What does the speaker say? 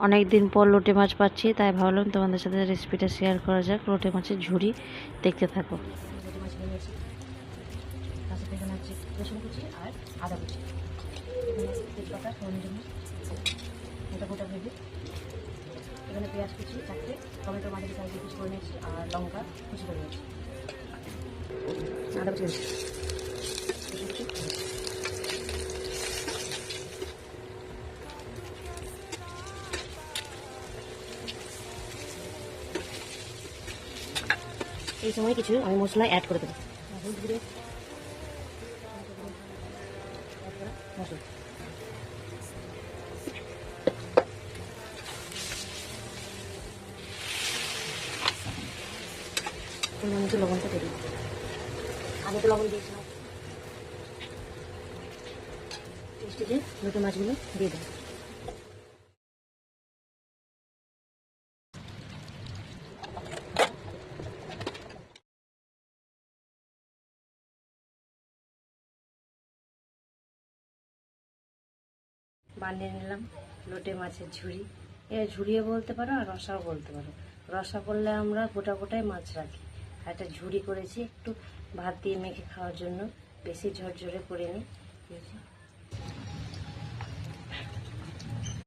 অনেক দিন পর লোটে মাছ পাচ্ছি, তাই ভাবলাম তোমাদের সাথে রেসিপিটা শেয়ার করা যাক। লোটে মাছের ঝুড়ি, দেখতে থাকো। লোটে মাছ নিয়ে নিয়েছি, তার সাথে এখানে হচ্ছে রসুন কুচি আর আদা কুচি, এখানে তেজপাতা ফোড়নের জন্য, এটা গোটা ভেজে, এখানে পেঁয়াজ কুচি 4টে, টমেটো মাঝারি সাইজে কুচি করে নিয়েছি আর লঙ্কা কুচি করে নিয়েছি, আদা কুচি এই সময় কিছু আমি মশলা অ্যাড করে দেবো। হলুদ গুঁড়ো, মশলা, পরিমাণ মতো লবণটা দিয়ে দিই, আগে তো লবণ দিয়েছিলাম। টেস্টে লোটে মাছগুলো দিয়ে দেবো। বানিয়ে নিলাম লোটে মাছের ঝুড়ি। এ ঝুড়িও বলতে পারো আর রসাও বলতে পারো। রসা করলে আমরা গোটা গোটাই মাছ রাখি, আর একটা ঝুড়ি করেছি একটু ভাত দিয়ে মেখে খাওয়ার জন্য, বেশি ঝরঝরে করে নিই।